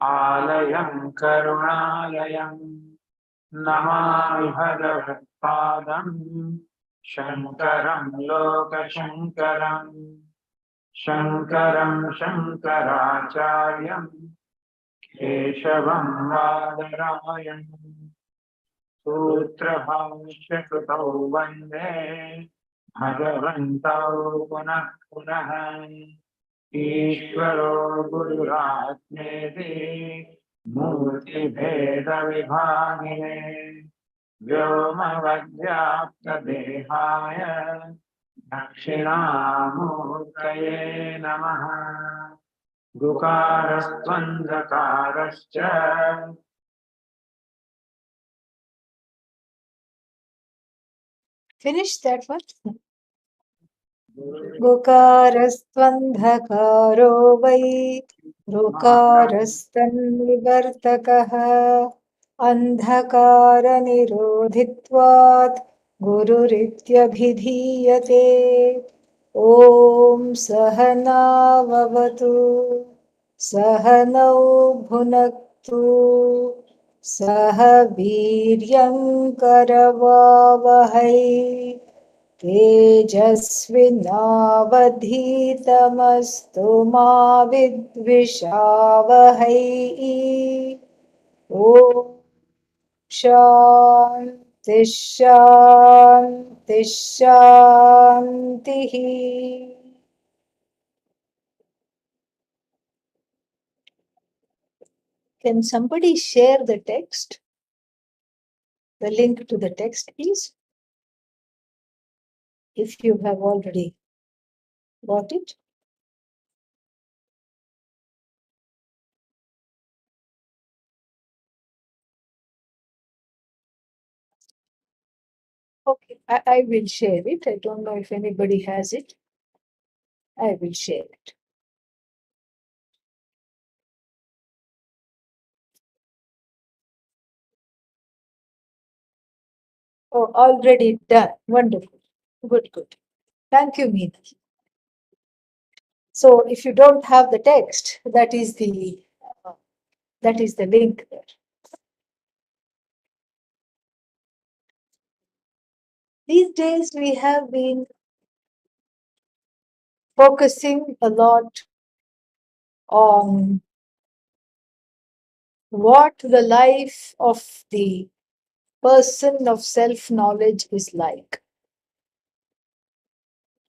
आलयं करुणालयं नमामि भगवत्पादं शङ्करं लोकशङ्करं शङ्करं शङ्कराचार्यं केशवं बादरायणं सूत्रभाष्यकृतौ वन्दे भगवन्तौ पुनः पुनः ईश्वरो गुरुरात्मेति मूर्तिभेदविभागिने व्योमवद्व्याप्तदेहाय दक्षिणामूर्तये नमः गुकारस्त्वन्धकारश्च Finish that one. गुकारस्त्वन्धकारो वै ऋकारस्तन्निवर्तकः अन्धकारनिरोधित्वात् गुरुरित्यभिधीयते ॐ सहनाववतु सहनौ भुनक्तु सह वीर्यङ्करवावहै तेजस्विनावधीतमस्तु मा विद्विषावहै ॐ शान्ति शान्ति शान्तिः. Can somebody share the text? The link to the text, please? If you have already got it. Okay, I will share it. I don't know if anybody has it. I will share it. Oh, already done. Wonderful. Good, good. Thank you, Meena. So if you don't have the text, that is the link there. These days we have been focusing a lot on what the life of the person of self-knowledge is like.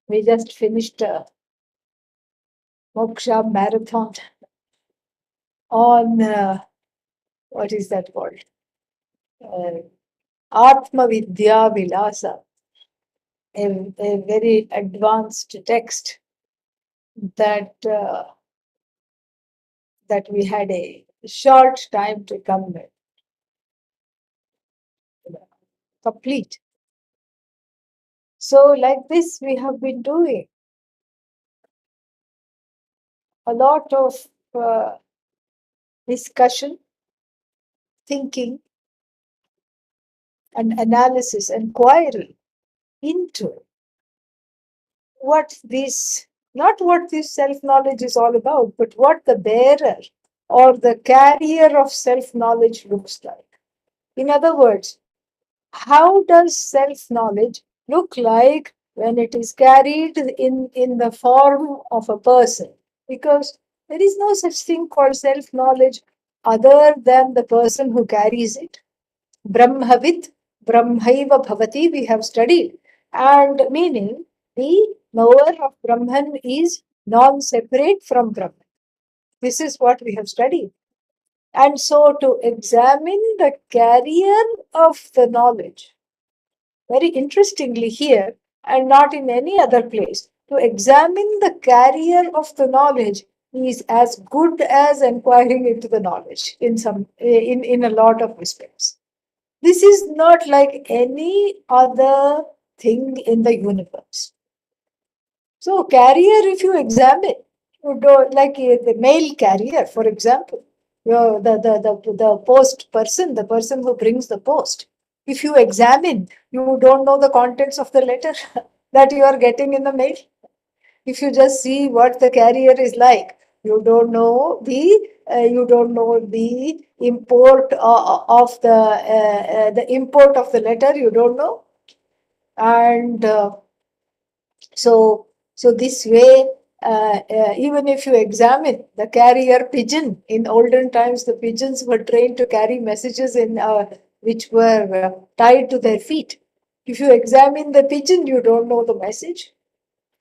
We just finished a Moksha marathon on, what is that called? Atma Vidya Vilasa, a very advanced text that we had a short time to complete. So like this, we have been doing a lot of discussion, thinking, and analysis, inquiry into not what this self-knowledge is all about, but what the bearer or the carrier of self-knowledge looks like. In other words, how does self-knowledge look like when it is carried in the form of a person? Because there is no such thing called self-knowledge other than the person who carries it. Brahmavid, Brahmaiva Bhavati, we have studied. And meaning, the knower of Brahman is non-separate from Brahman. This is what we have studied. And so to examine the carrier of the knowledge, very interestingly here, and not in any other place, to examine the carrier of the knowledge is as good as inquiring into the knowledge in a lot of respects. This is not like any other thing in the universe. So carrier, if you examine, you don't, like the mail carrier, for example, the post person, the person who brings the post. If you examine, you don't know the contents of the letter that you are getting in the mail. If you just see what the carrier is like, you don't know the you don't know the import of the import of the letter, you don't know. And so, so this way, even if you examine the carrier pigeon, in olden times, the pigeons were trained to carry messages in which were tied to their feet. If you examine the pigeon, you don't know the message.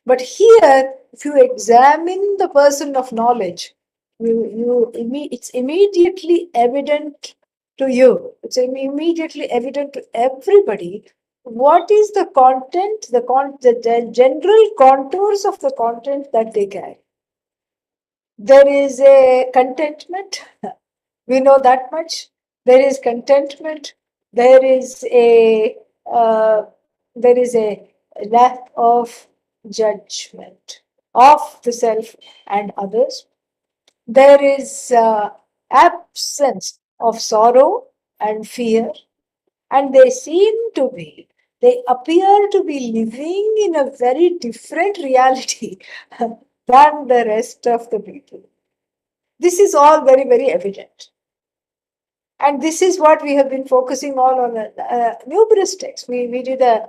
But here, if you examine the person of knowledge, it's immediately evident to you. It's immediately evident to everybody what is the content, the general contours of the content that they carry. There is a contentment, we know that much. There is contentment. There is a uh, there is a lack of judgment of the self and others. There is absence of sorrow and fear, and they appear to be living in a very different reality than the rest of the people. This is all very, very evident. And this is what we have been focusing on numerous texts. We did uh,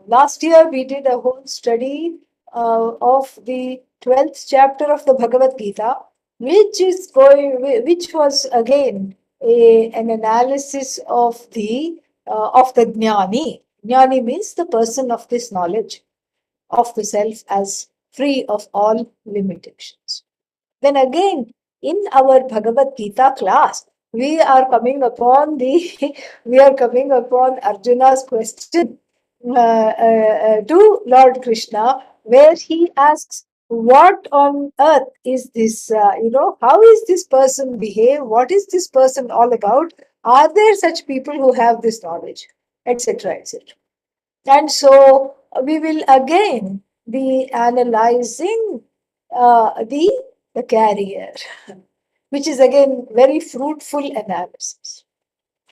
last year we did a whole study of the 12th chapter of the Bhagavad Gita, which was again an analysis of the jnani. Jnani means the person of this knowledge of the self as free of all limitations. Then again, in our Bhagavad Gita class, we are coming upon we are coming upon Arjuna's question to Lord Krishna, where he asks, "What on earth is this? How is this person behave? What is this person all about? Are there such people who have this knowledge, etc., etc." And so we will again be analyzing the carrier, which is again very fruitful analysis.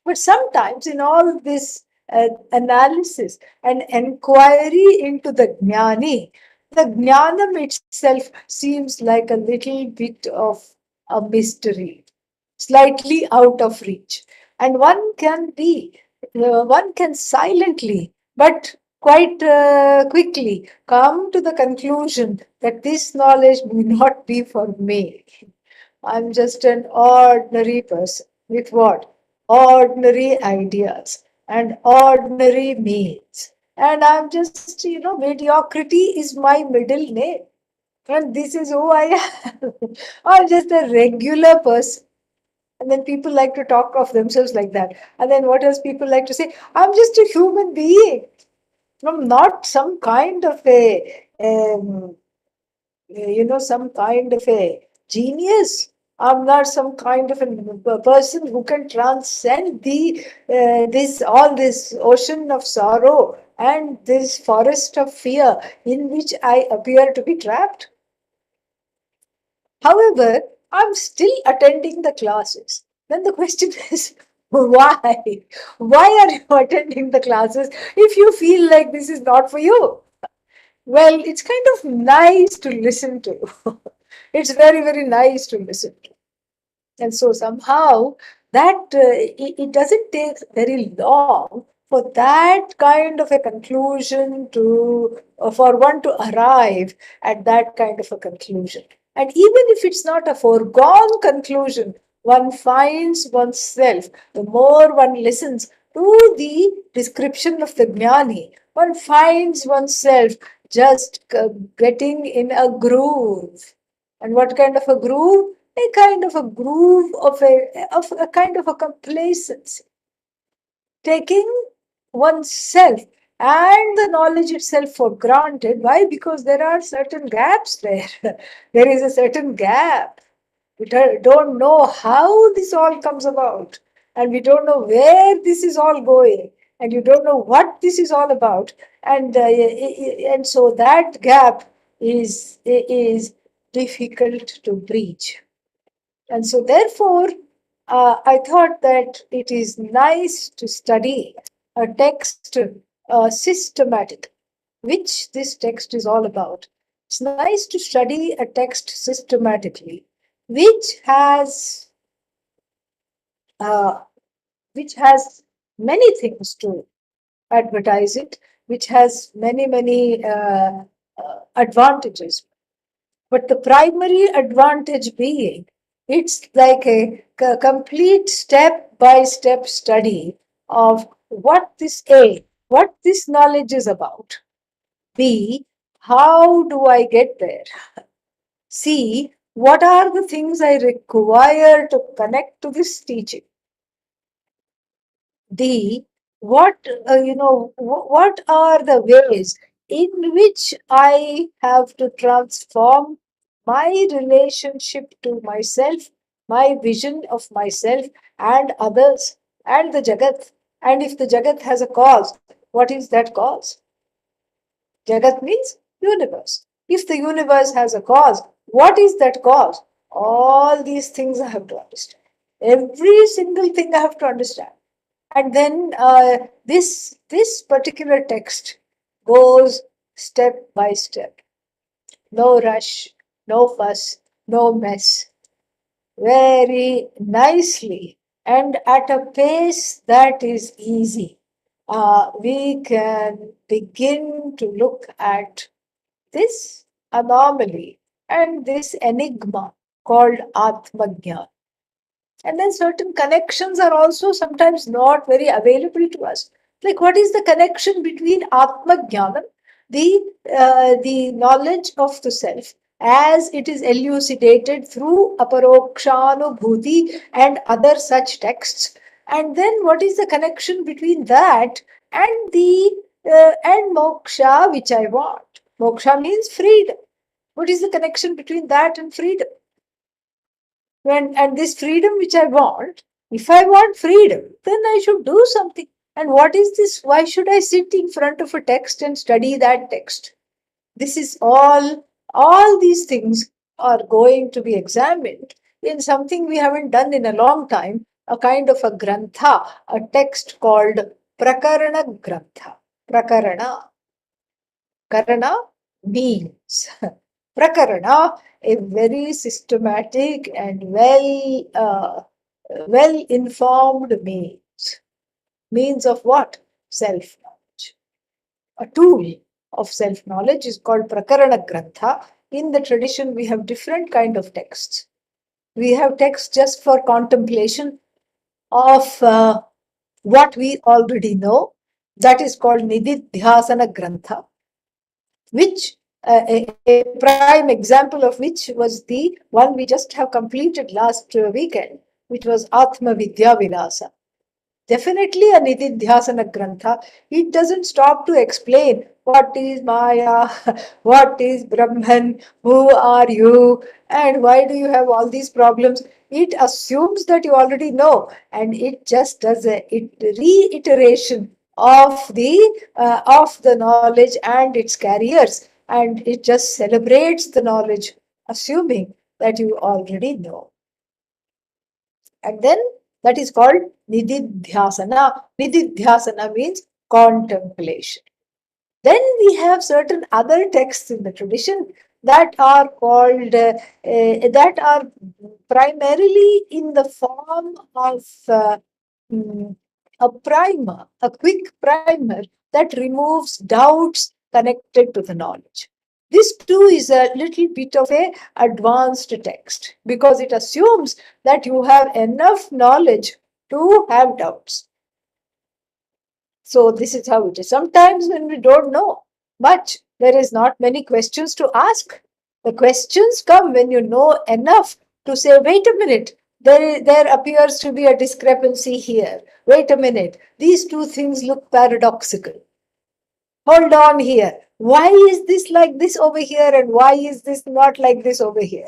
But sometimes in all this analysis and inquiry into the jnanam itself seems like a little bit of a mystery, slightly out of reach. And one can silently, but quite quickly come to the conclusion that this knowledge may not be for me. I'm just an ordinary person with what? Ordinary ideas and ordinary means. And I'm just, mediocrity is my middle name. And this is who I am. I'm just a regular person. And then people like to talk of themselves like that. And then what else people like to say? I'm just a human being. I'm not some kind of some kind of a genius. I'm not some kind of a person who can transcend this ocean of sorrow and this forest of fear in which I appear to be trapped. However, I'm still attending the classes. Then the question is, why? Why are you attending the classes if you feel like this is not for you? Well, it's kind of nice to listen to. It's very, very nice to listen to. And so somehow it doesn't take very long for that kind of a conclusion for one to arrive at that kind of a conclusion. And even if it's not a foregone conclusion, one finds oneself, the more one listens to the description of the jnani, one finds oneself just getting in a groove. And what kind of a groove? A kind of a groove of a kind of a complacency, taking oneself and the knowledge itself for granted. Why? Because there are certain gaps there. There is a certain gap. We don't know how this all comes about, and we don't know where this is all going, and you don't know what this is all about, and so that gap is difficult to breach. And so, therefore, I thought that it is nice to study a text systematically, which this text is all about. It's nice to study a text systematically which has uh, which has many things to advertise it, which has many advantages. But the primary advantage being, it's like a complete step by step study of what this knowledge is about. B, how do I get there? C, what are the things I require to connect to this teaching? D, what are the ways in which I have to transform my relationship to myself, my vision of myself and others and the Jagat? And if the Jagat has a cause, what is that cause? Jagat means universe. If the universe has a cause, what is that cause? All these things I have to understand. Every single thing I have to understand. And then this particular text goes step by step. No rush, no fuss, no mess. Very nicely and at a pace that is easy. We can begin to look at this anomaly and this enigma called Atmagyan. And then certain connections are also sometimes not very available to us. Like, what is the connection between Atmagyanam, the knowledge of the self, as it is elucidated through Aparokshanubhuti and other such texts? And then what is the connection between that and and moksha, which I want? Moksha means freedom. What is the connection between that and freedom? And this freedom which I want, if I want freedom, then I should do something. And what is this? Why should I sit in front of a text and study that text? This is all these things are going to be examined in something we haven't done in a long time, a kind of a grantha, a text called Prakarana Grantha. Prakarana. Karana means. Prakarana, a very systematic and well informed means of what? Self knowledge. A tool of self knowledge is called Prakarana Grantha. In the tradition, we have different kind of texts. We have texts just for contemplation of what we already know. That is called Nididhyasana Grantha, which a prime example of which was the one we just have completed last weekend, which was Atma Vidya Vilasa. Definitely a Nididhyasana Grantha. It doesn't stop to explain what is Maya, what is Brahman, who are you, and why do you have all these problems. It assumes that you already know, and it just does a reiteration of the knowledge and its carriers, and it just celebrates the knowledge, assuming that you already know. And then that is called Nididhyasana. Nididhyasana means contemplation. Then we have certain other texts in the tradition that are called, that are primarily in the form of mm, a primer, a quick primer that removes doubts connected to the knowledge. This too is a little bit of a advanced text because it assumes that you have enough knowledge to have doubts. So this is how it is. Sometimes when we don't know much, there is not many questions to ask. The questions come when you know enough to say, wait a minute, there appears to be a discrepancy here. Wait a minute, these two things look paradoxical. Hold on here. Why is this like this over here and why is this not like this over here?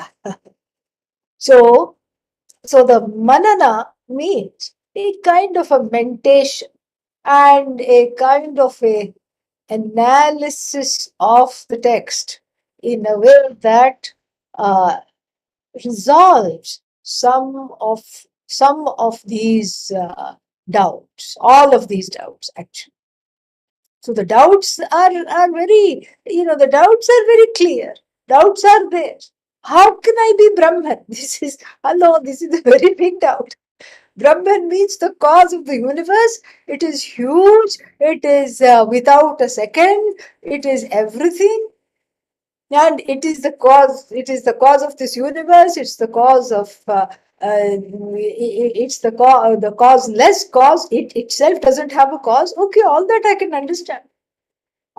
So, so the manana means a kind of a mentation and a kind of a analysis of the text in a way that uh, resolves some of these doubts, all of these doubts actually. So the doubts are very, the doubts are very clear. Doubts are there. How can I be Brahman? This is a very big doubt. Brahman means the cause of the universe. It is huge. It is without a second. It is everything. And it is the cause of this universe. It's the cause of it's the causeless cause. It itself doesn't have a cause. Okay, all that I can understand.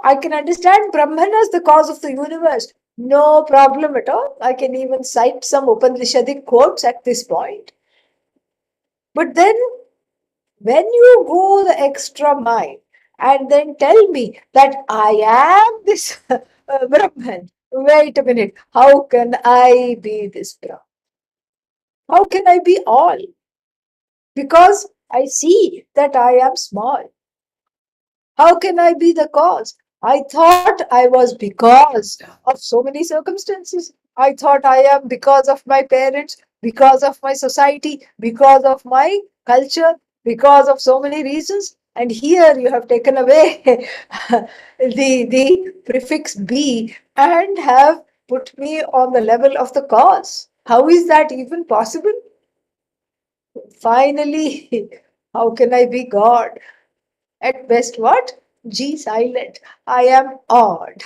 I can understand Brahman as the cause of the universe. No problem at all. I can even cite some Upanishadic quotes at this point. But then, when you go the extra mile and then tell me that I am this Brahman, wait a minute, how can I be this Brahman? How can I be all? Because I see that I am small. How can I be the cause? I thought I was because of so many circumstances. I thought I am because of my parents, because of my society, because of my culture, because of so many reasons. And here you have taken away the prefix be and have put me on the level of the cause. How is that even possible? Finally, how can I be God? At best, what? G silent. I am odd.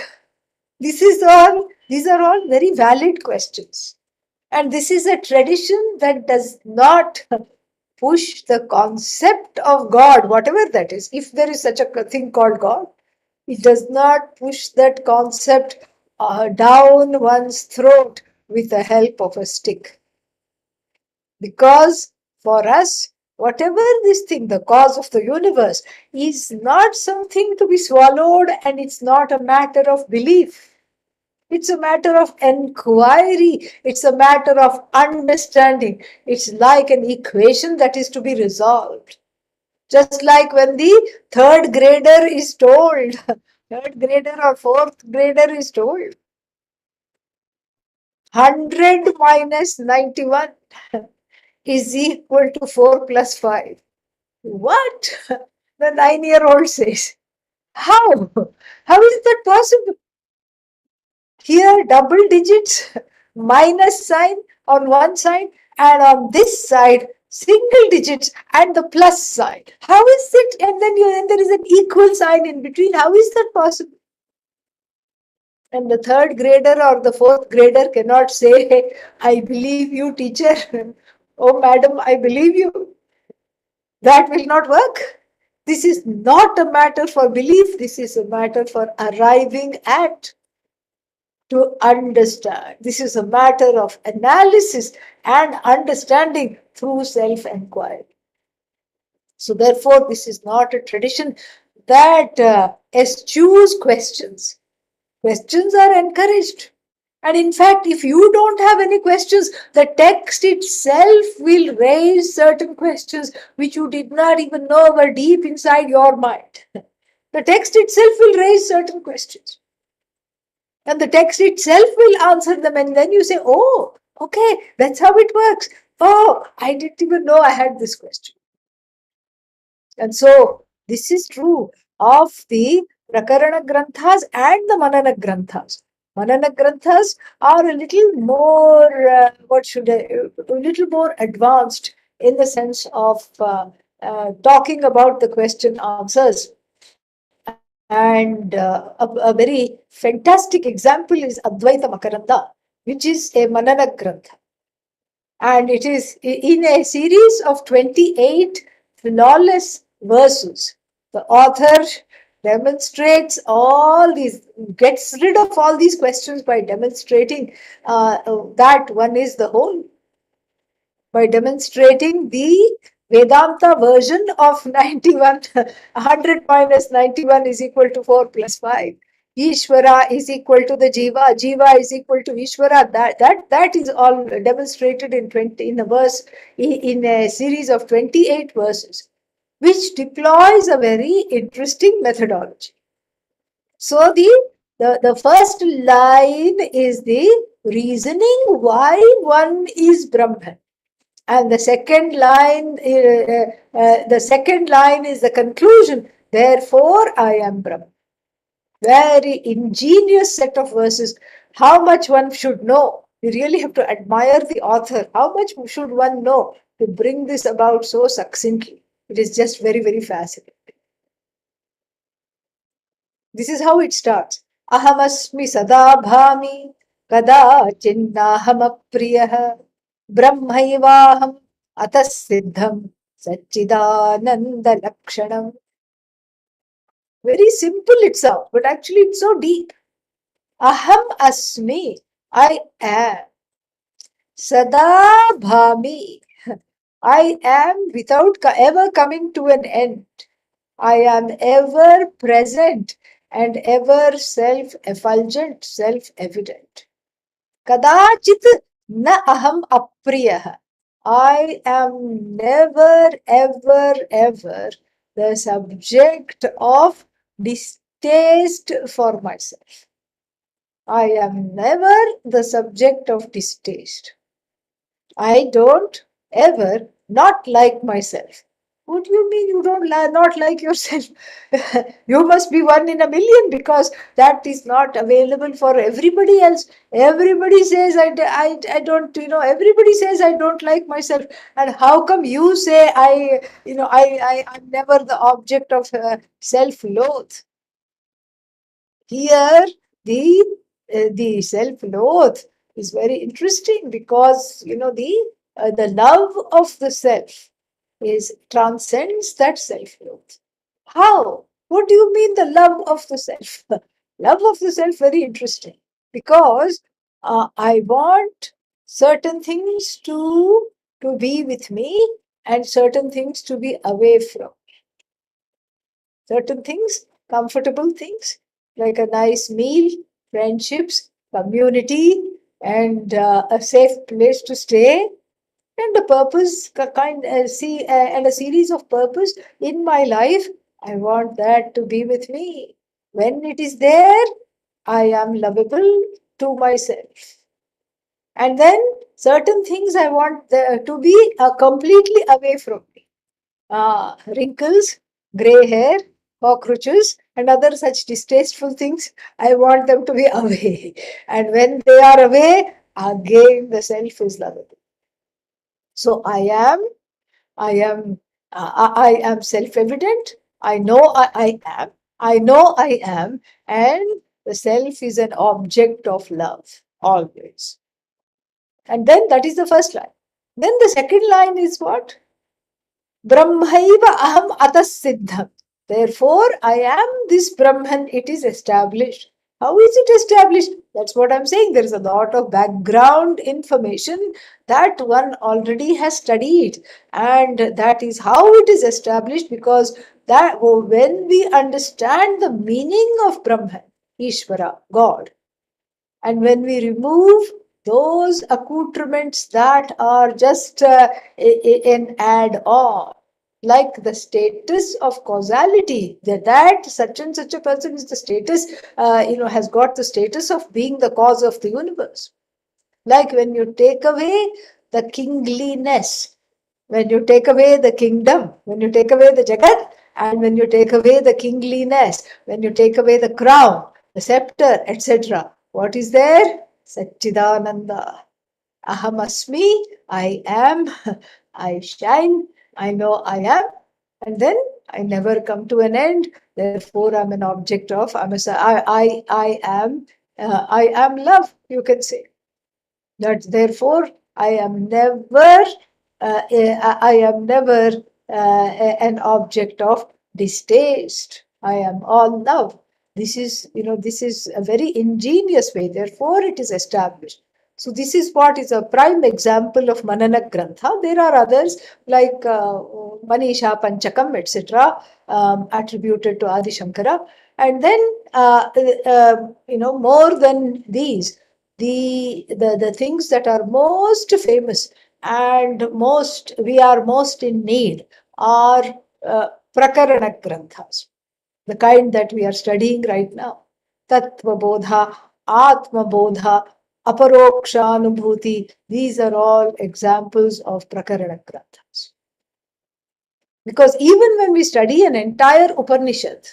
These are all very valid questions. And this is a tradition that does not push the concept of God, whatever that is, if there is such a thing called God, it does not push that concept down one's throat with the help of a stick. Because for us, whatever this thing, the cause of the universe, is not something to be swallowed, and it's not a matter of belief. It's a matter of enquiry. It's a matter of understanding. It's like an equation that is to be resolved. Just like when the third grader is told, third grader or fourth grader is told, 100 minus 91 is equal to 4 plus 5. What? The 9-year-old says. How? How is that possible? Here, double digits, minus sign on one side, and on this side, single digits and the plus sign. How is it? And then there is an equal sign in between. How is that possible? And the third grader or the fourth grader cannot say, I believe you, teacher. Oh, madam, I believe you. That will not work. This is not a matter for belief. This is a matter for arriving at, to understand. This is a matter of analysis and understanding through self-inquiry. So therefore, this is not a tradition that eschews questions. Questions are encouraged. And in fact, if you don't have any questions, the text itself will raise certain questions which you did not even know were deep inside your mind. The text itself will raise certain questions. And the text itself will answer them. And then you say, oh, okay, that's how it works. Oh, I didn't even know I had this question. And so this is true of the Prakarana Granthas and the Manana Granthas. Manana Granthas are a little more, a little more advanced in the sense of talking about the question answers. And a very fantastic example is Advaita Makaranda, which is a Manana Grantha. And it is in a series of 28 flawless verses. The author demonstrates all these, gets rid of all these questions by demonstrating that one is the whole, by demonstrating the Vedanta version of 91, 100 minus 91 is equal to 4 plus 5. Ishvara is equal to the Jiva, Jiva is equal to Ishvara. That is all demonstrated in a verse, in a series of 28 verses, which deploys a very interesting methodology. So the first line is the reasoning why one is Brahman. And the second line is the conclusion. Therefore, I am Brahman. Very ingenious set of verses. How much one should know You really have to admire the author. How much should one know to bring this about so succinctly? It is just very, very fascinating. This is how it starts. Ahamasmi sada bhami kada chinnahamapriyah brahmaivaham atas siddham satchidananda lakshanam. Very simple it sounds, but actually it's so deep. Aham asmi, I am. Sada bhami, I am without ever coming to an end. I am ever present and ever self-effulgent, self-evident. Kadachit na aham apriyah. I am never, ever, ever the subject of distaste for myself. I am never the subject of distaste. I don't ever not like myself. What do you mean you don't not like yourself? You must be one in a million, because that is not available for everybody else. Everybody says I don't, everybody says I don't like myself. And how come you say I'm never the object of self-loath? Here, the self-loath is very interesting, because the love of the self is transcends that self-loath. How? What do you mean the love of the self? Love of the self, very interesting, because I want certain things to be with me and certain things to be away from. Certain things, comfortable things, like a nice meal, friendships, community, and a safe place to stay, and a purpose, and a series of purpose in my life. I want that to be with me. When it is there, I am lovable to myself. And then certain things I want to be completely away from me. Wrinkles, gray hair, cockroaches, and other such distasteful things, I want them to be away. And when they are away, again the self is lovable. So I am, I am self-evident. I know I am. I know I am, and the self is an object of love always. And then that is the first line. Then the second line is what? Brahmaiva aham atas siddham. Therefore, I am this Brahman. It is established. How is it established? That's what I'm saying. There is a lot of background information that one already has studied, and that is how it is established, because that when we understand the meaning of Brahman, Ishvara, God, and when we remove those accoutrements that are just an add on, like the status of causality, that such and such a person is the status, has got the status of being the cause of the universe. Like when you take away the kingliness, when you take away the kingdom, when you take away the Jagat, and when you take away the kingliness, when you take away the crown, the scepter, etc., what is there? Satchidananda. Ahamasmi, I am, I shine, I know I am, and then I never come to an end. Therefore, I'm an object of, I am love, you can say. That therefore I am never an object of distaste. I am all love. This is a very ingenious way. Therefore, it is established. So this is what is a prime example of Manana Grantha. There are others like Manisha Panchakam, etc., attributed to Adi Shankara. And then, more than these, the things that are most famous and we are most in need are prakarana granthas, the kind that we are studying right now. Tattva bodha, atma bodha, aparokshanubhuti, these are all examples of prakarana granthas. Because even when we study an entire Upanishad,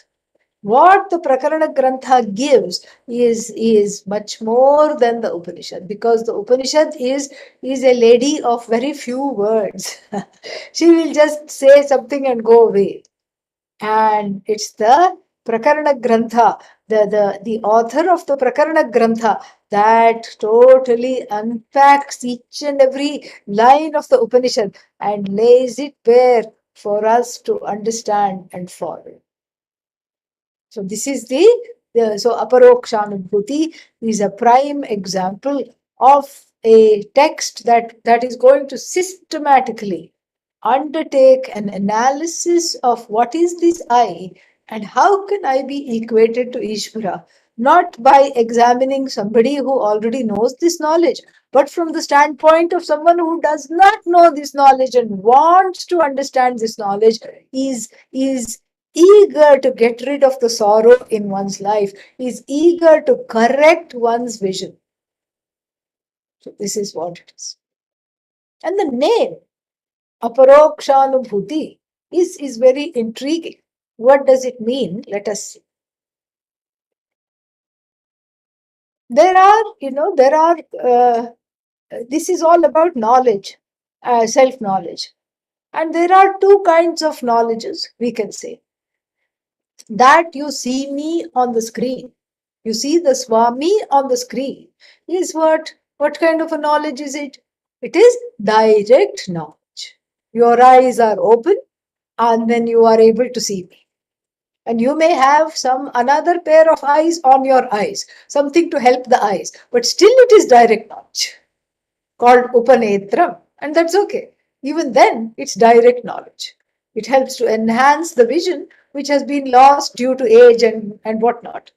What the Prakarana Grantha gives is much more than the Upanishad, because the Upanishad is a lady of very few words. She will just say something and go away. And it's the Prakarana Grantha, the author of the Prakarana Grantha, that totally unpacks each and every line of the Upanishad and lays it bare for us to understand and follow. So this is so Aparokshanubhuti is a prime example of a text that is going to systematically undertake an analysis of what is this I and how can I be equated to Ishvara, not by examining somebody who already knows this knowledge, but from the standpoint of someone who does not know this knowledge and wants to understand this knowledge, is eager to get rid of the sorrow in one's life, is eager to correct one's vision. So this is what it is. And the name Aparokshanubhuti is very intriguing. What does it mean? Let us see. This is all about knowledge, self-knowledge. And there are two kinds of knowledges, we can say. That you see me on the screen. You see the Swami on the screen. Is what kind of a knowledge is it? It is direct knowledge. Your eyes are open and then you are able to see me. And you may have some another pair of eyes on your eyes, something to help the eyes, but still it is direct knowledge called Upanetram, and that's okay. Even then, it's direct knowledge. It helps to enhance the vision which has been lost due to age and whatnot,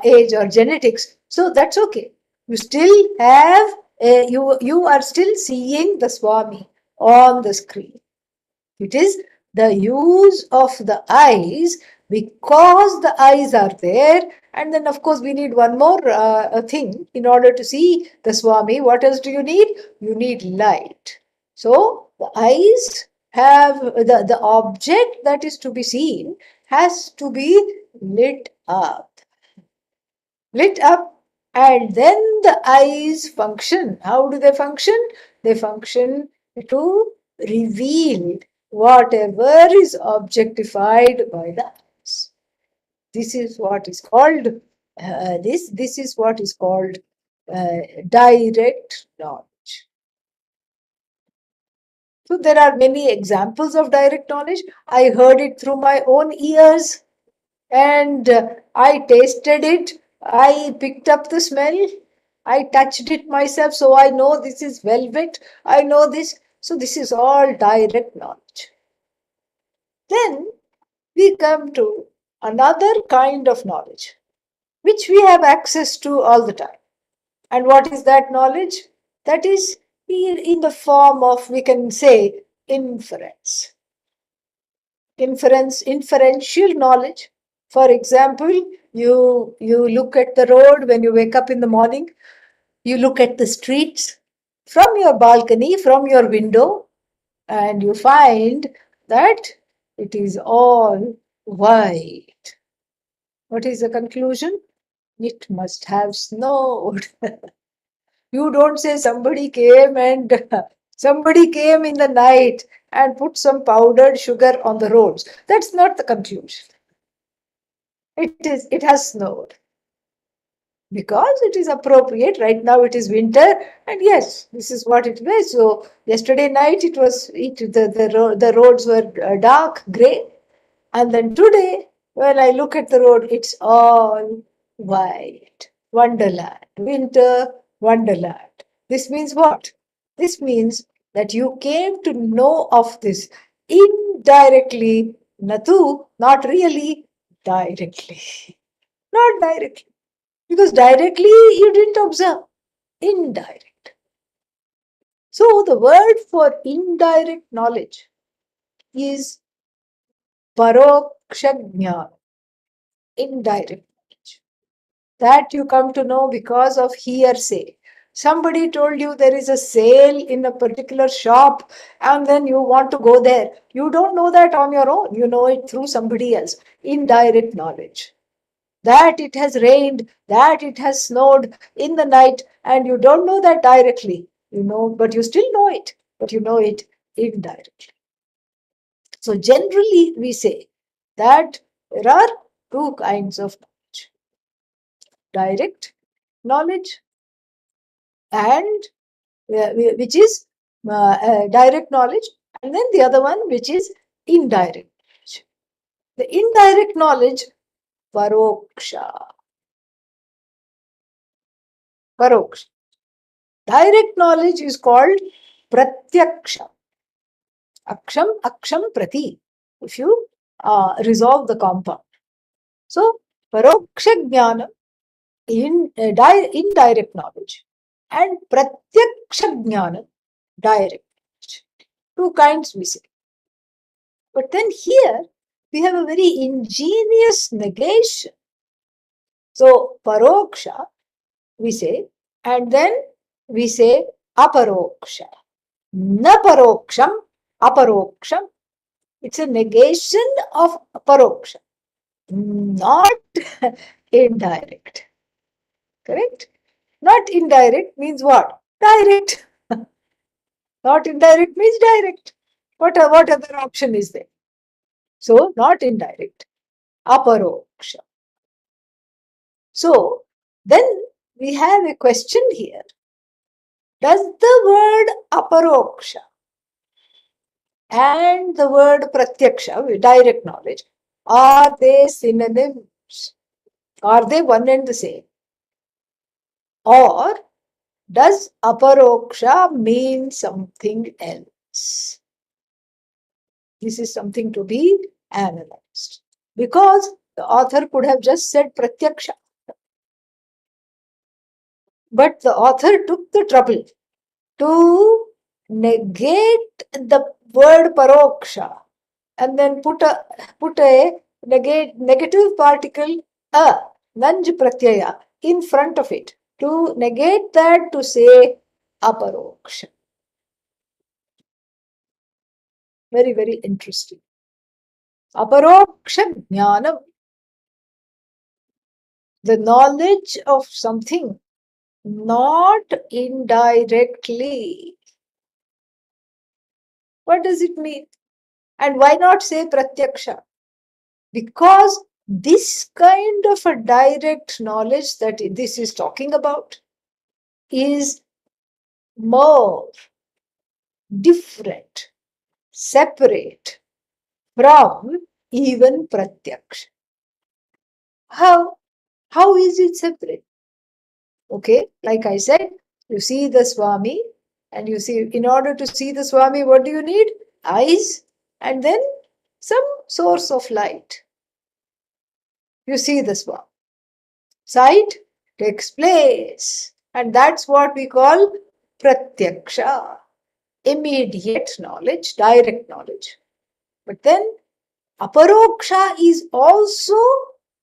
age or genetics. So that's okay. You still have you are still seeing the Swami on the screen. It is the use of the eyes, because the eyes are there. And then, of course, we need one more thing in order to see the Swami. What else do you need? You need light. So, the eyes have the object that is to be seen has to be lit up. Lit up, and then the eyes function. How do they function? They function to reveal whatever is objectified by the eyes. This is what is called this is what is called direct knowledge. So there are many examples of direct knowledge. I heard it through my own ears, and I tasted it. I picked up the smell. I touched it myself, so I know this is velvet. I know this. So this is all direct knowledge. Then we come to another kind of knowledge, which we have access to all the time. And what is that knowledge? That is in the form of, we can say, inference. Inferential knowledge. For example, you look at the road when you wake up in the morning, you look at the streets from your balcony, from your window, and you find that it is all white. What is the conclusion? It must have snowed. You don't say somebody came and somebody came in the night and put some powdered sugar on the roads. That's not the conclusion. It has snowed because it is appropriate. Right now it is winter, and yes, this is what it was. So yesterday night the roads were dark gray, and then today when I look at the road, it's all white. Wonderland, winter wonderland. This means what? This means that you came to know of this indirectly, Natu, not really, directly. Not directly. Because directly you didn't observe. Indirect. So the word for indirect knowledge is parokshajnana, indirect knowledge. That you come to know because of hearsay, Somebody told you there is a sale in a particular shop and then you want to go there. You don't know that on your own. You know it through somebody else. Indirect knowledge. That it has rained, that it has snowed in the night, and you don't know that directly. You know, but you still know it. But you know it indirectly. So generally we say that there are two kinds of knowledge. Direct knowledge and which is direct knowledge, and then the other one which is indirect knowledge. The indirect knowledge, paroksha. Paroksha. Direct knowledge is called pratyaksha. Aksham prati. If you resolve the compound. So paroksha jnana, indirect knowledge, and pratyaksha jnana, direct knowledge. Two kinds we say. But then here we have a very ingenious negation. So paroksha we say, and then we say aparoksha. Na paroksham, aparoksham. It's a negation of paroksha, not indirect. Correct? Not indirect means what? Direct. Not indirect means direct. What other option is there? So, not indirect. Aparoksha. So, then we have a question here. Does the word aparoksha and the word pratyaksha, direct knowledge, are they synonyms? Are they one and the same? Or does aparoksha mean something else? This is something to be analyzed. Because the author could have just said pratyaksha. But the author took the trouble to negate the word paroksha and then put a negative particle nanj pratyaya in front of it to negate that, to say aparoksha. Very, very interesting. Aparoksha jnanam, the knowledge of something, not indirectly. What does it mean? And why not say pratyaksha? Because this kind of a direct knowledge that this is talking about is more different, separate from even pratyaksha. How? How is it separate? Okay, like I said, you see the Swami, and you see, in order to see the Swami, what do you need? Eyes, and then some source of light. You see the Swami. Sight takes place, and that's what we call pratyaksha, immediate knowledge, direct knowledge. But then aparoksha is also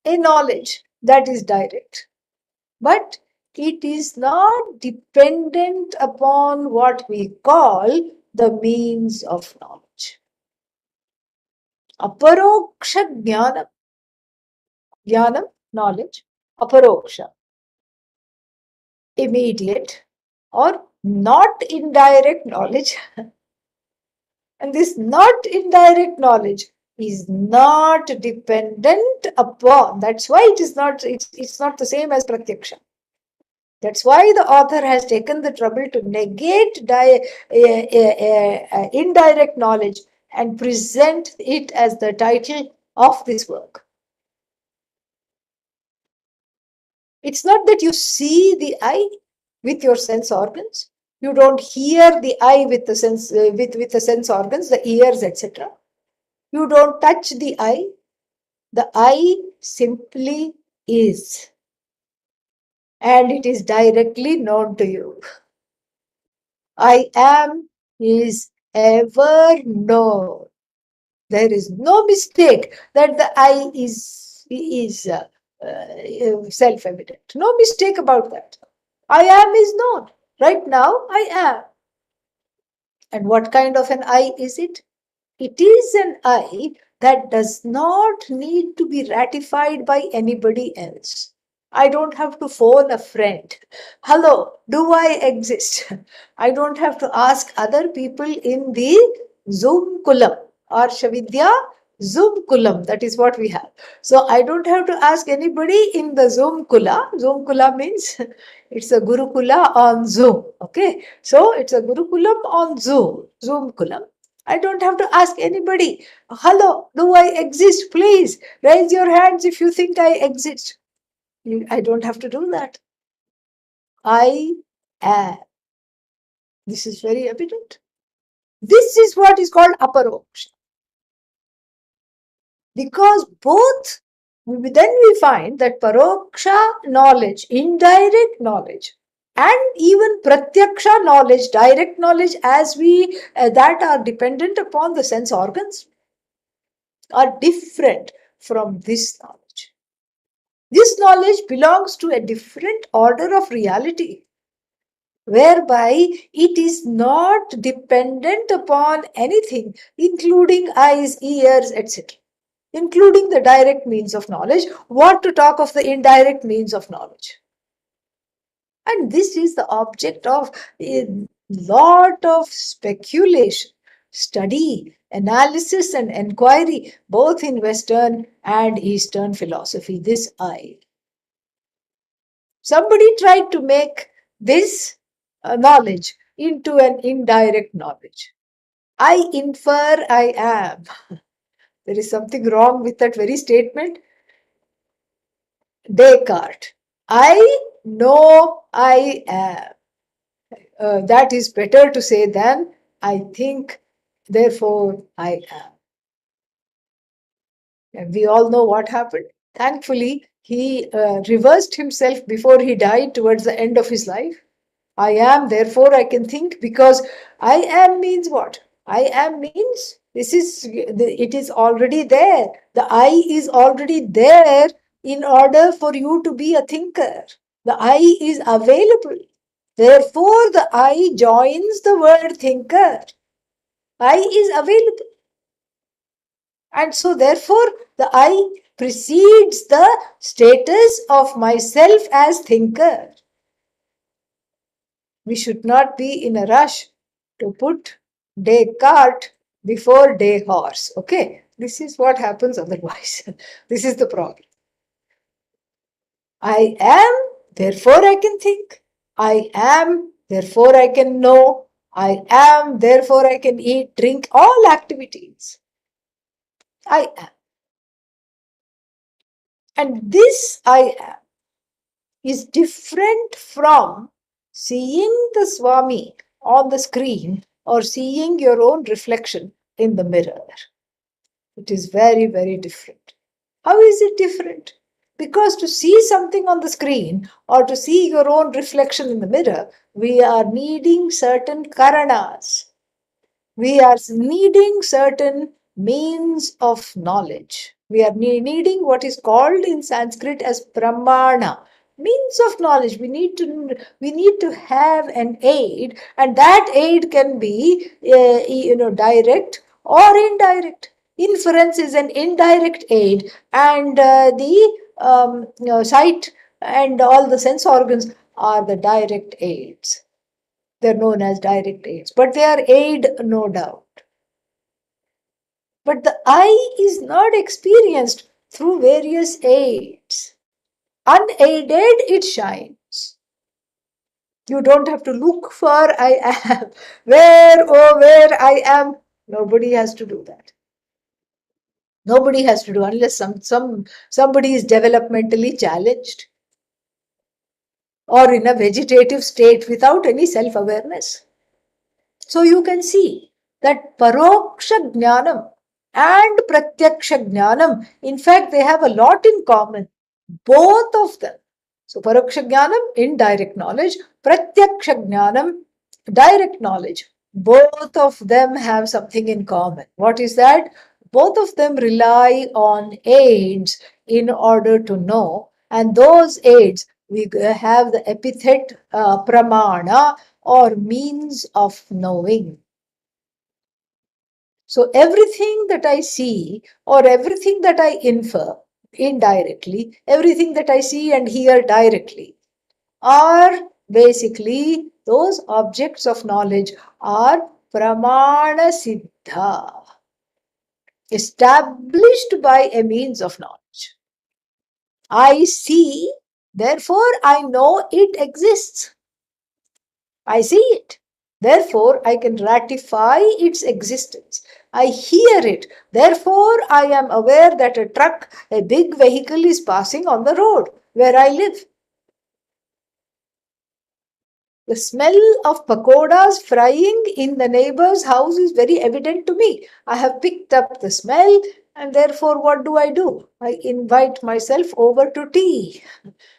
a knowledge that is direct, but it is not dependent upon what we call the means of knowledge. Aparoksha jnanam, knowledge, aparoksha, immediate or not indirect knowledge. And this not indirect knowledge is not dependent upon. That's why it's not the same as pratyaksha. That's why the author has taken the trouble to negate indirect knowledge and present it as the title of this work. It's not that you see the eye with your sense organs. You don't hear the eye with the sense with the sense organs, the ears, etc. You don't touch the eye. The eye simply is. And it is directly known to you. I am is ever known. There is no mistake that the I is self-evident. No mistake about that. I am is known. Right now, I am. And what kind of an I is it? It is an I that does not need to be ratified by anybody else. I don't have to phone a friend. Hello, do I exist? I don't have to ask other people in the Zoom kulam or Shavidya Zoom kulam. That is what we have. So I don't have to ask anybody in the Zoom kula. Zoom kula means it's a Gurukula on Zoom. Okay. So it's a Gurukulam on Zoom. Zoom kulam. I don't have to ask anybody, hello, do I exist? Please raise your hands if you think I exist. I don't have to do that. I am. This is very evident. This is what is called Aparoksha. Because both, then we find that Paroksha knowledge, indirect knowledge, and even Pratyaksha knowledge, direct knowledge, as we that are dependent upon the sense organs, are different from this knowledge. This knowledge belongs to a different order of reality, whereby it is not dependent upon anything, including eyes, ears, etc., including the direct means of knowledge. What to talk of the indirect means of knowledge? And this is the object of a lot of speculation, study, analysis, and inquiry, both in Western and Eastern philosophy. This I. Somebody tried to make this knowledge into an indirect knowledge. I infer I am. There is something wrong with that very statement. Descartes. I know I am. That is better to say than I think, therefore I am. And we all know what happened. Thankfully, he reversed himself before he died towards the end of his life. I am, therefore I can think, because I am means what? I am means it is already there. The I is already there in order for you to be a thinker. The I is available. Therefore, the I joins the word thinker. I is available. And so, therefore, the I precedes the status of myself as thinker. We should not be in a rush to put Descartes before day horse. Okay, this is what happens otherwise. This is the problem. I am, therefore I can think. I am, therefore I can know. I am, therefore I can eat, drink, all activities. I am. And this I am is different from seeing the Swami on the screen or seeing your own reflection in the mirror. It is very, very different. How is it different? Because to see something on the screen or to see your own reflection in the mirror, we are needing certain karanas. We are needing certain means of knowledge. We are needing what is called in Sanskrit as pramana, means of knowledge. We need to have an aid, and that aid can be direct or indirect. Inference is an indirect aid, and the sight and all the sense organs are the direct aids. They're known as direct aids, but they are aid, no doubt. But the I is not experienced through various aids. Unaided, it shines. You don't have to look for I am. Where I am. Nobody has to do that. Nobody has to do unless somebody is developmentally challenged or in a vegetative state without any self-awareness. So you can see that Paroksha Jnanam and Pratyaksha Jnanam, in fact, they have a lot in common, both of them. So Paroksha Jnanam, indirect knowledge, Pratyaksha Jnanam, direct knowledge. Both of them have something in common. What is that? Both of them rely on aids in order to know, and those aids we have the epithet pramana, or means of knowing. So everything that I see or everything that I infer indirectly, everything that I see and hear directly, are basically those objects of knowledge are pramana siddha, established by a means of knowledge. I see, therefore I know it exists. I see it. Therefore, I can ratify its existence. I hear it. Therefore, I am aware that a truck, a big vehicle, is passing on the road where I live. The smell of pakodas frying in the neighbor's house is very evident to me. I have picked up the smell, and therefore, what do? I invite myself over to tea.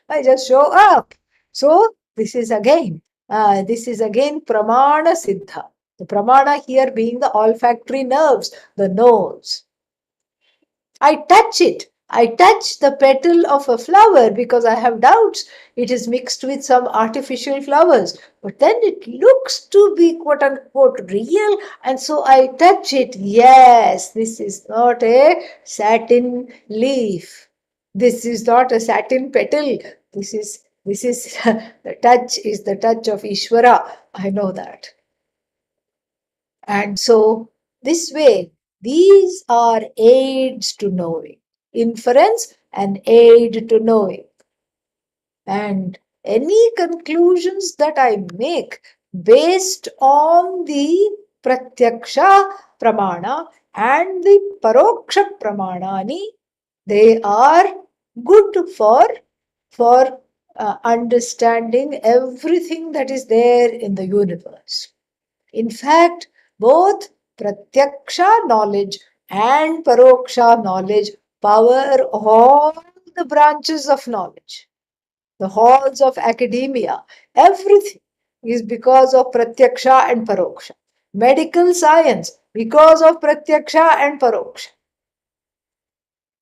I just show up. So, this is again pramana siddha. The pramana here being the olfactory nerves, the nose. I touch it. I touch the petal of a flower because I have doubts. It is mixed with some artificial flowers. But then it looks to be quote unquote real. And so I touch it. Yes, this is not a satin leaf. This is not a satin petal. This is the touch is the touch of Ishvara. I know that. And so, this way, these are aids to knowing. Inference and aid to knowing. And any conclusions that I make based on the pratyaksha pramana and the paroksha pramanani, they are good for understanding everything that is there in the universe. In fact, both pratyaksha knowledge and paroksha knowledge power all the branches of knowledge, the halls of academia. Everything is because of pratyaksha and paroksha. Medical science because of pratyaksha and paroksha.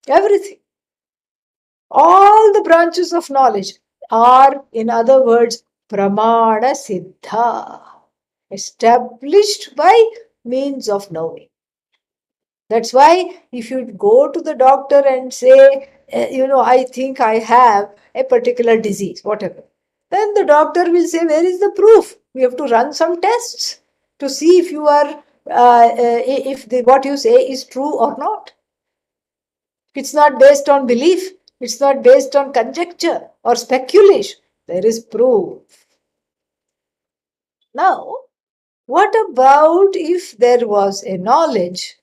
Everything. All the branches of knowledge are, in other words, pramana siddha, established by means of knowing. That's why if you go to the doctor and say, I think I have a particular disease, whatever, then the doctor will say, where is the proof? We have to run some tests to see if you are, if what you say is true or not. It's not based on belief. It's not based on conjecture or speculation. There is proof. Now, what about if there was a knowledge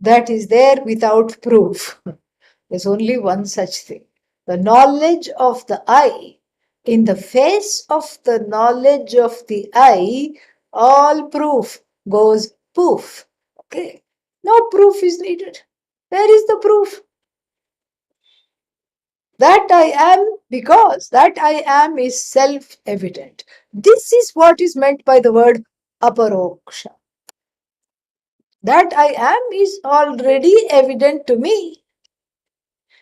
that is there without proof? There's only one such thing. The knowledge of the I. In the face of the knowledge of the I, all proof goes poof. Okay. No proof is needed. Where is the proof? That I am, because that I am is self-evident. This is what is meant by the word aparoksha. That I am is already evident to me.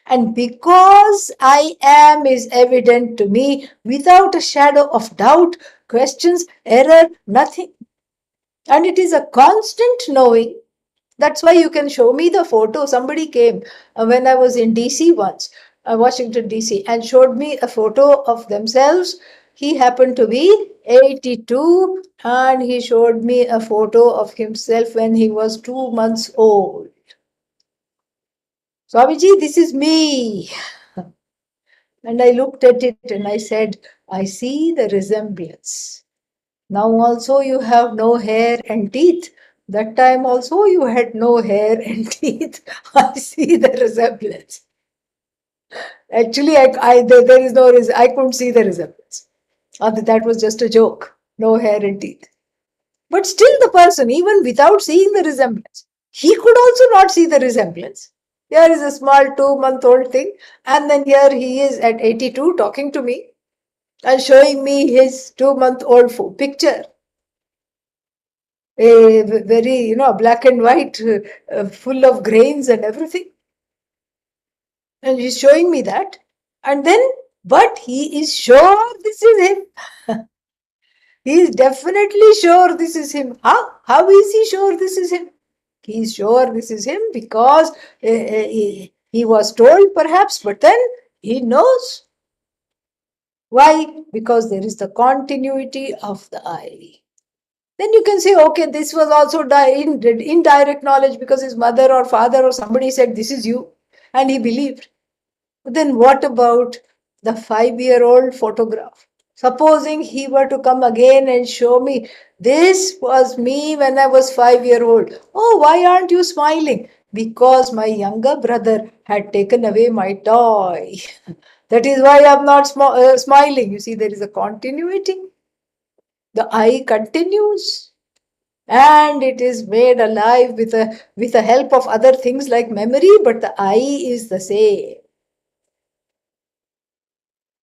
And because I am is evident to me without a shadow of doubt, questions, error, nothing. And it is a constant knowing. That's why you can show me the photo. Somebody came when I was in DC once, Washington DC, and showed me a photo of themselves. He happened to be 82 and he showed me a photo of himself when he was 2 months old. Swamiji, this is me. And I looked at it and I said, I see the resemblance. Now also you have no hair and teeth. That time also you had no hair and teeth. I see the resemblance. Actually, there is no I couldn't see the resemblance. That was just a joke. No hair and teeth. But still the person, even without seeing the resemblance, he could also not see the resemblance. Here is a small 2-month-old thing, and then here he is at 82 talking to me and showing me his 2-month-old picture. A very, black and white, full of grains and everything. And he's showing me that. And then but he is sure this is him. He is definitely sure this is him. How? How is he sure this is him? He is sure this is him because he was told perhaps, but then he knows. Why? Because there is the continuity of the I. Then you can say, okay, this was also indirect knowledge because his mother or father or somebody said, this is you, and he believed. But then what about the 5-year-old photograph? Supposing he were to come again and show me, this was me when I was 5 years old. Oh, why aren't you smiling? Because my younger brother had taken away my toy. That is why I'm not smiling. You see, there is a continuity. The I continues and it is made alive with the help of other things like memory, but the I is the same.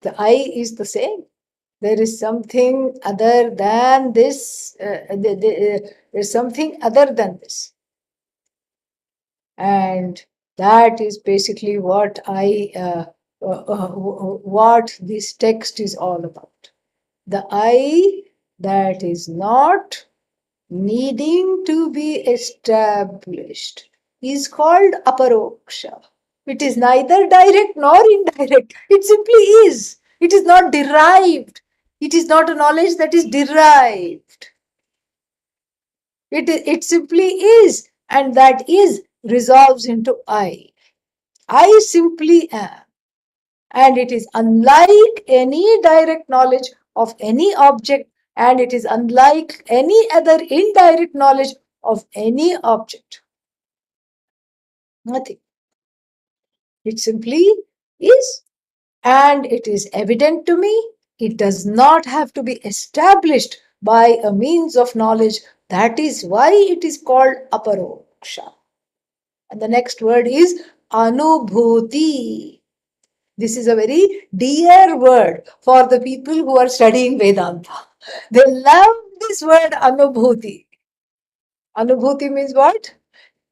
The I is the same. There is something other than this. There's something other than this. And that is basically what this text is all about. The I that is not needing to be established is called aparoksha. It is neither direct nor indirect. It simply is. It is not derived. It is not a knowledge that is derived. It simply is. And that is resolves into I. I simply am. And it is unlike any direct knowledge of any object, and it is unlike any other indirect knowledge of any object. Nothing. It simply is, and it is evident to me. It does not have to be established by a means of knowledge. That is why it is called aparoksha. And the next word is anubhuti. This is a very dear word for the people who are studying Vedanta. They love this word anubhuti. Anubhuti means what?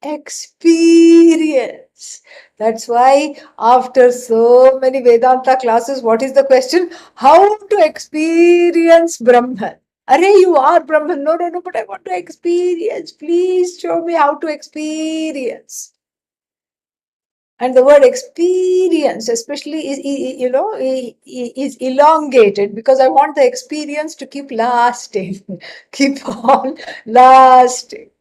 Experience. That's why after so many Vedanta classes, what is the question? How to experience Brahman? Are you are Brahman? No, no, no, but I want to experience. Please show me how to experience. And the word experience especially is elongated because I want the experience to keep lasting, keep on lasting.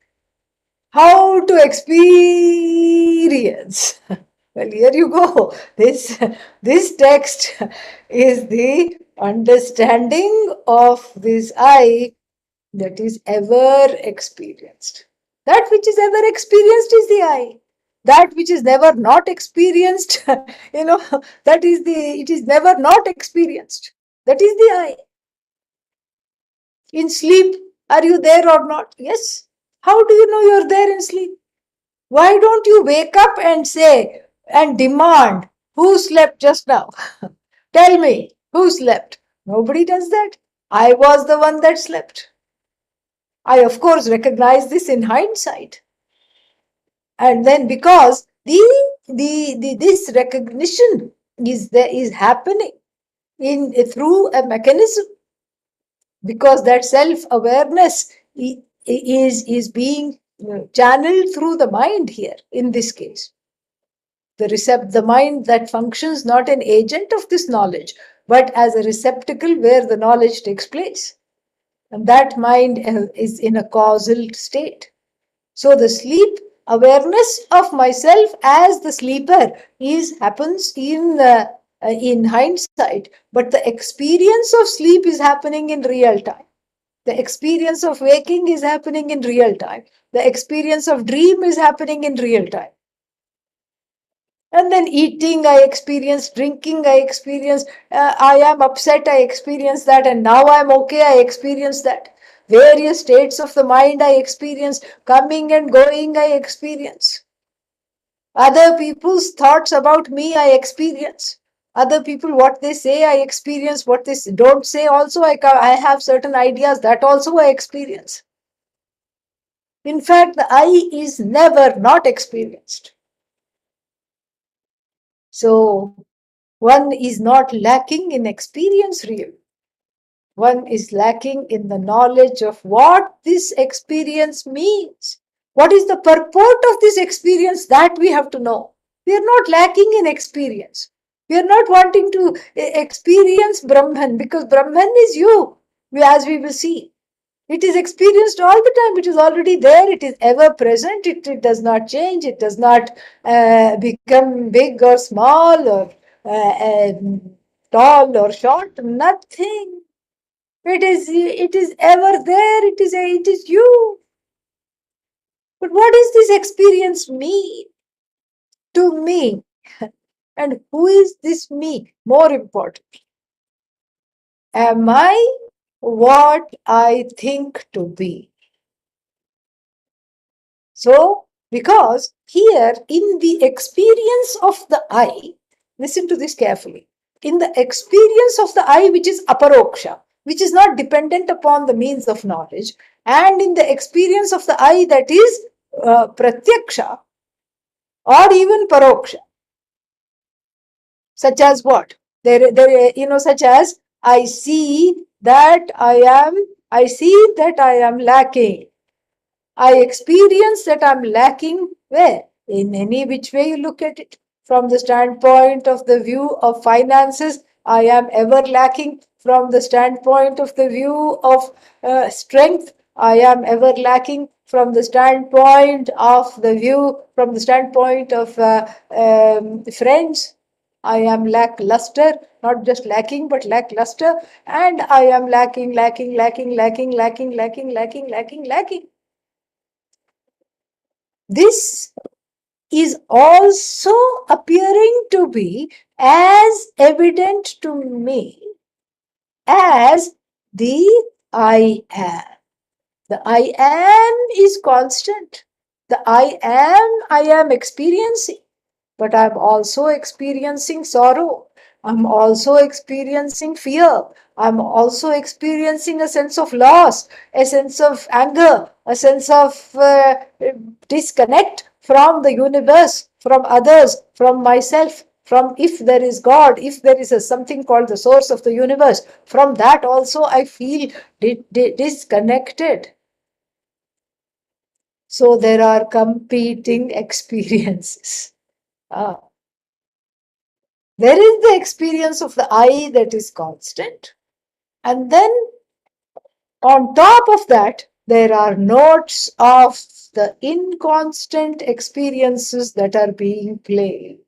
How to experience? Well, here you go. This text is the understanding of this I that is ever experienced. That which is ever experienced is the I. That which is never not experienced, that is it is never not experienced. That is the I. In sleep, are you there or not? Yes. How do you know you're there in sleep? Why don't you wake up and say and demand, who slept just now? Tell me, who slept? Nobody does that. I was the one that slept. I, of course, recognize this in hindsight. And then because this recognition is happening through a mechanism, because that self-awareness is being channeled through the mind here in this case. The mind that functions not an agent of this knowledge, but as a receptacle where the knowledge takes place. And that mind is in a causal state. So the sleep awareness of myself as the sleeper happens in hindsight, but the experience of sleep is happening in real time. The experience of waking is happening in real time. The experience of dream is happening in real time. And then eating, I experience, drinking, I experience, I am upset, I experience that, and now I'm okay, I experience that. Various states of the mind I experience, coming and going, I experience. Other people's thoughts about me, I experience. Other people, what they say, I experience. What they don't say, also, I have certain ideas, that also I experience. In fact, the I is never not experienced. So, One is not lacking in experience, really. One is lacking in the knowledge of what this experience means. What is the purport of this experience, that we have to know. We are not lacking in experience. We are not wanting to experience Brahman, because Brahman is you, as we will see. It is experienced all the time. It is already there. It is ever present. It does not change. It does not become big or small, or tall or short. Nothing. It is ever there. It is you. But what does this experience mean to me? And who is this me? More important, am I what I think to be? So, because here in the experience of the I, listen to this carefully. In the experience of the I, which is aparoksha, which is not dependent upon the means of knowledge, and in the experience of the I that is pratyaksha or even paroksha, such as what? Such as I see that I see that I am lacking. I experience that I'm lacking where? In any which way you look at it. From the standpoint of the view of finances, I am ever lacking. From the standpoint of the view of strength, I am ever lacking. From the standpoint of the view, from the standpoint of friends, I am lackluster, not just lacking, but lackluster. And I am lacking, lacking, lacking, lacking, lacking, lacking, lacking, lacking, lacking. This is also appearing to be as evident to me as the I am. The I am is constant. The I am experiencing. But I'm also experiencing sorrow. I'm also experiencing fear. I'm also experiencing a sense of loss, a sense of anger, a sense of disconnect from the universe, from others, from myself, from if there is God, if there is something called the source of the universe. From that also I feel disconnected. So there are competing experiences. Ah. There is the experience of the I that is constant. And then on top of that, there are notes of the inconstant experiences that are being played.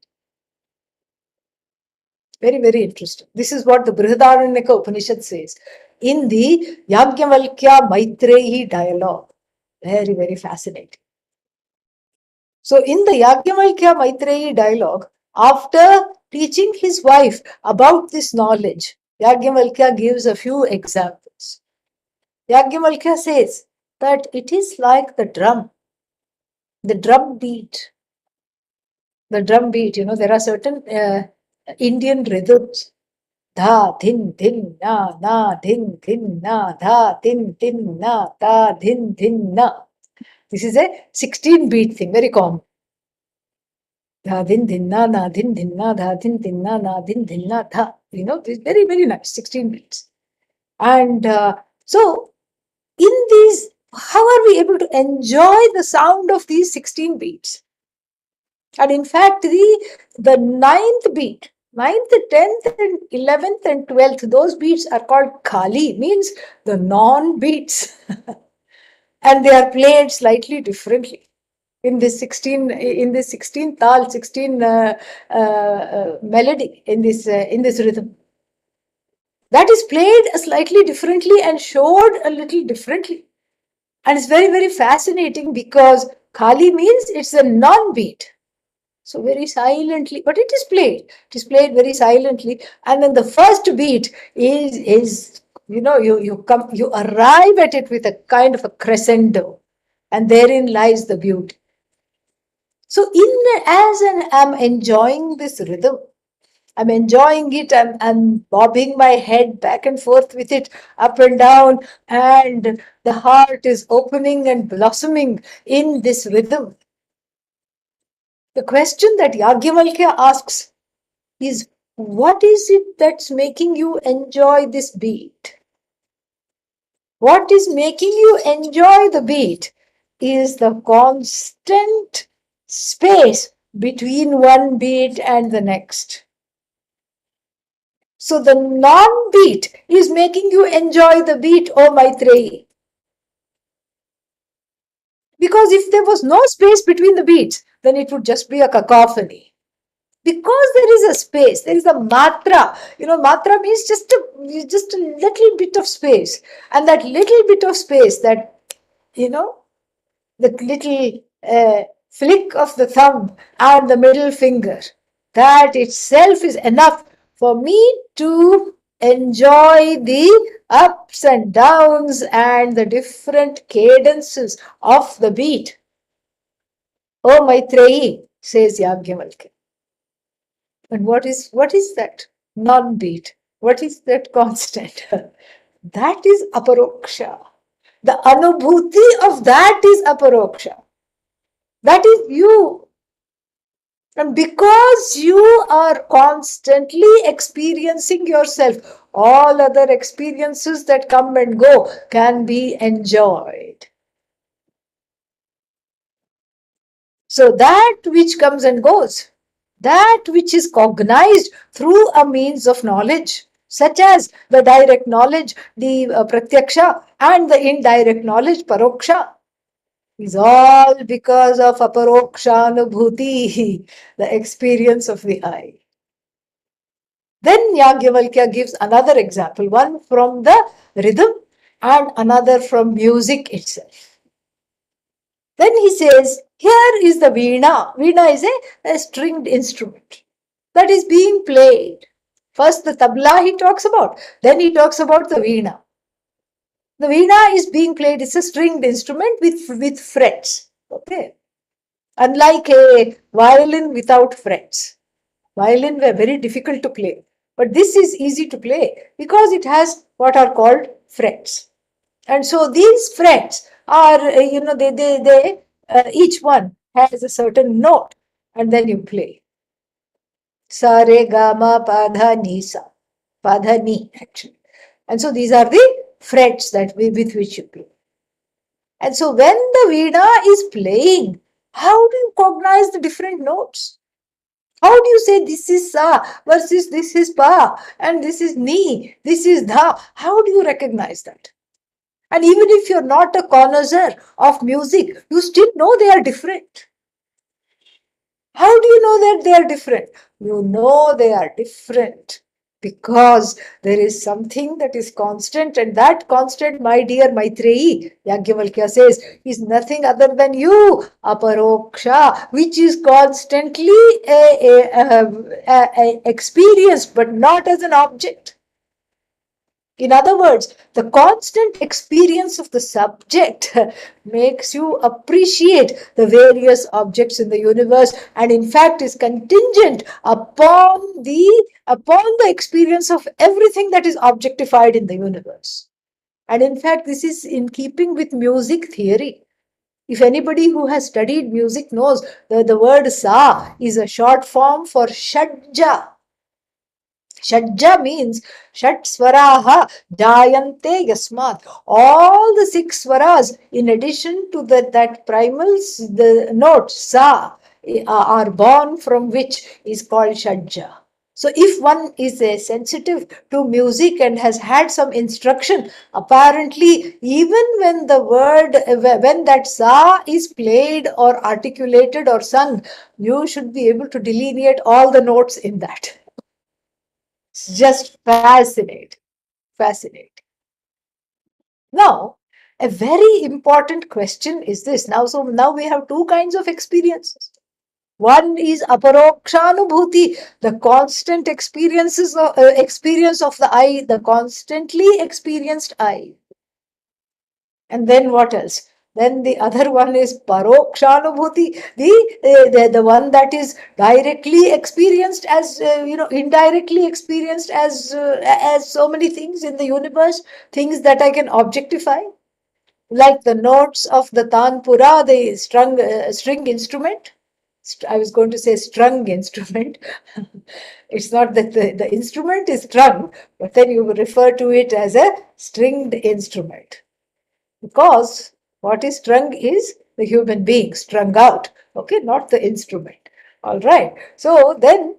Very, very interesting. This is what the Brihadaranyaka Upanishad says in the Yajnavalkya Maitreyi dialogue. Very, very fascinating. So in the Yajnavalkya Maitreyi dialogue, after teaching his wife about this knowledge, Yajnavalkya gives a few examples. Yajnavalkya says that it is like the drum beat. The drum beat, there are certain Indian rhythms. Dha, din, din, na, din, din, na, dha, din, din, na, da, din, din, na. This is a 16-beat thing, very common. Dha, din, din, na, din, din, na, dha, din, din, na, din, din, na, dha. It's very, very nice, 16 beats. And so, in these, how are we able to enjoy the sound of these 16 beats? And in fact, the ninth beat, 9th, 10th, and 11th, and 12th, those beats are called Kali, means the non-beats. And they are played slightly differently. In this 16 tal, 16 melody, in this rhythm. That is played slightly differently and showed a little differently. And it's very, very fascinating because Kali means it's a non-beat. So very silently, but it is played. It is played very silently. And then the first beat is you arrive at it with a kind of a crescendo. And therein lies the beauty. So I'm enjoying this rhythm, I'm enjoying it. I'm bobbing my head back and forth with it, up and down, and the heart is opening and blossoming in this rhythm. The question that Yajnavalkya asks is, What is it that's making you enjoy this beat? What is making you enjoy the beat is the constant space between one beat and the next. So the non-beat is making you enjoy the beat, oh Maitreyi. Because if there was no space between the beats, then it would just be a cacophony. Because there is a space, there is a matra. Matra means just a little bit of space. And that little bit of space, you know, the little flick of the thumb and the middle finger, that itself is enough for me to enjoy the ups and downs and the different cadences of the beat. Oh Maitreyi, says Yagyavalkya. And what is that non-beat? What is that constant? That is aparoksha. The anubhuti of that is aparoksha. That is you. And because you are constantly experiencing yourself, all other experiences that come and go can be enjoyed. So that which comes and goes, that which is cognized through a means of knowledge, such as the direct knowledge, the pratyaksha, and the indirect knowledge, paroksha, is all because of aparokshanubhuti, the experience of the eye. Then Yagyavalkya gives another example, one from the rhythm and another from music itself. Then he says, here is the veena. Veena is a stringed instrument that is being played. First the tabla he talks about, then he talks about the veena. The veena is being played, it's a stringed instrument with frets. Okay. Unlike a violin without frets. Violin were very difficult to play. But this is easy to play because it has what are called frets. And so these frets are, they each one has a certain note, and then you play. Sa, re, ga, ma, pa, dha, ni, sa. Pa, dha, ni, actually. And so these are the frets with which you play. And so when the veena is playing, how do you cognize the different notes? How do you say this is sa versus this is pa and this is ni, this is dha? How do you recognize that? And even if you're not a connoisseur of music, you still know they are different. How do you know that they are different? You know they are different because there is something that is constant, and that constant, my dear Maitreyi, Yagyavalkya says, is nothing other than you, Aparoksha, which is constantly experienced but not as an object. In other words, the constant experience of the subject makes you appreciate the various objects in the universe, and in fact is contingent upon the experience of everything that is objectified in the universe. And in fact, this is in keeping with music theory. If anybody who has studied music knows the word sa is a short form for shadja. Shadja means Shat Swaraha Jayante Yasmat. All the six swaras, in addition to that primal, the note Sa, are born from which is called Shadja. So if one is sensitive to music and has had some instruction, apparently even when when that Sa is played or articulated or sung, you should be able to delineate all the notes in that. It's just fascinating. Fascinating. Now, a very important question is this. Now we have two kinds of experiences. One is Aparokshanubhuti, the constant experience of the eye, the constantly experienced eye. And then what else? Then the other one is Parokshanubhuti, the one that is directly experienced as, indirectly experienced as so many things in the universe, things that I can objectify, like the notes of the tanpura, the string instrument. I was going to say strung instrument. It's not that the instrument is strung, but then you refer to it as a stringed instrument. Because what is strung is the human being strung out, okay, not the instrument. All right. So then,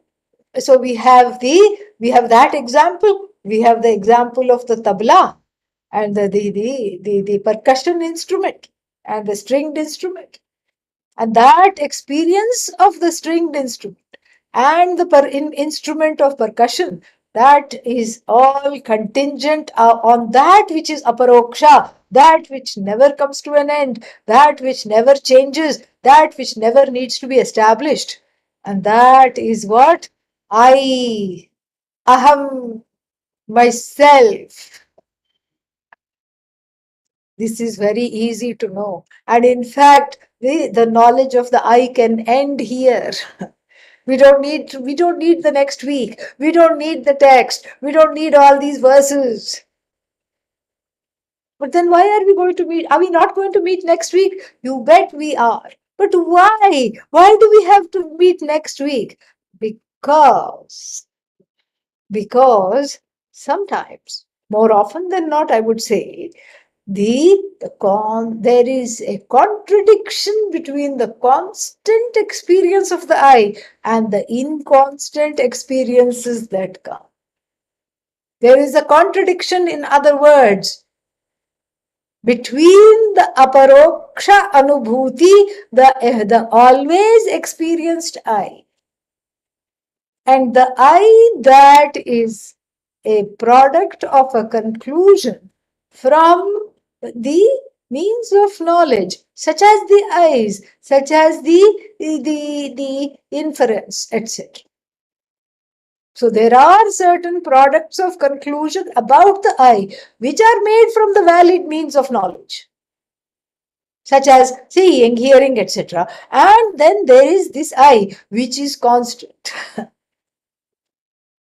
so we have that example. We have the example of the tabla and the percussion instrument and the stringed instrument. And that experience of the stringed instrument and the instrument of percussion, that is all contingent on that which is aparoksha, that which never comes to an end, that which never changes, that which never needs to be established. And that is what aham, myself. This is very easy to know. And in fact, the knowledge of the I can end here. We don't need the next week. We don't need the text. We don't need all these verses. But then why are we going to meet? Are we not going to meet next week? You bet we are. But why? Why do we have to meet next week? Because sometimes, more often than not, I would say, there is a contradiction between the constant experience of the I and the inconstant experiences that come. There is a contradiction, in other words, between the aparoksha anubhuti, the always experienced I, and the I that is a product of a conclusion from the means of knowledge, such as the eyes, such as the inference, etc. So there are certain products of conclusion about the I which are made from the valid means of knowledge, such as seeing, hearing, etc. And then there is this I which is constant.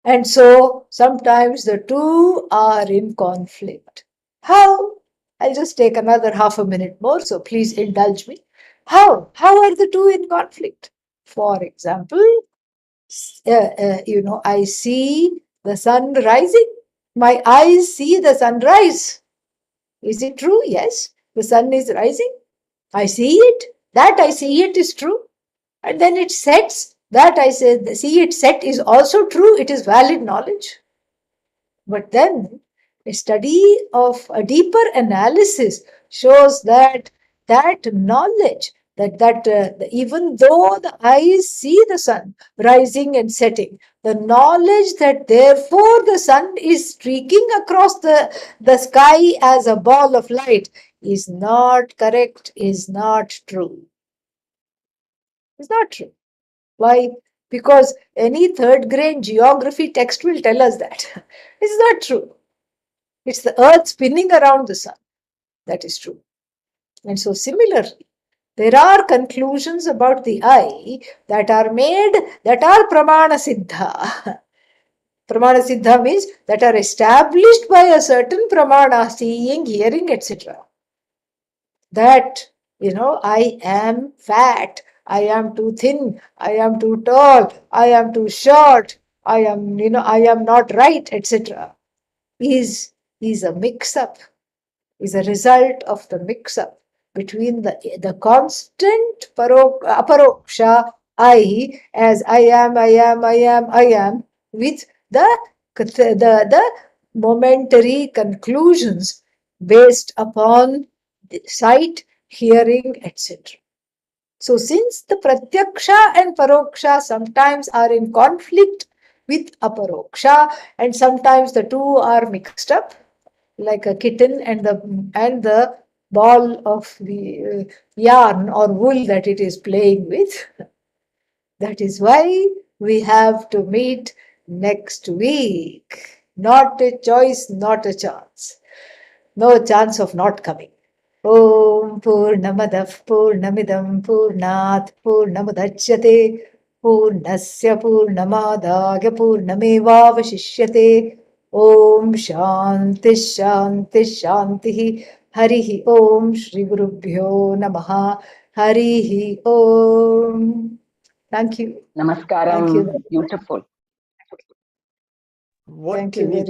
And so sometimes the two are in conflict. How? I'll just take another half a minute more, so please indulge me. How? How are the two in conflict? For example, I see the sun rising. My eyes see the sunrise. Is it true? Yes. The sun is rising. I see it. That I see it is true. And then it sets. That I say, see it set is also true. It is valid knowledge. But then a study of a deeper analysis shows that knowledge, even though the eyes see the sun rising and setting, the knowledge that therefore the sun is streaking across the sky as a ball of light is not correct, is not true. It's not true. Why? Because any third grade geography text will tell us that. It's not true. It's the earth spinning around the sun. That is true. And so similarly, there are conclusions about the I that are made, that are pramana siddha. Pramana siddha means that are established by a certain pramana, seeing, hearing, etc. That, I am fat, I am too thin, I am too tall, I am too short, I am not right, etc. is a mix-up, is a result of the mix-up between the constant aparoksha I, as I am, I am, I am, I am, with the momentary conclusions based upon the sight, hearing, etc. So since the pratyaksha and paroksha sometimes are in conflict with aparoksha, and sometimes the two are mixed up, like a kitten and the ball of the yarn or wool that it is playing with. That is why we have to meet next week. Not a choice, not a chance. No chance of not coming. Om Purnamadav Purnamidam Purnat Purnamudachyate Purnasya Purnamadaya Purnamevavashishyate. Om Shanti Shanti Shanti. Harihi Om Shri Gurubhyo Namaha. Harihi Om. Thank you. Namaskaram. Thank you. Beautiful. What Thank can you we very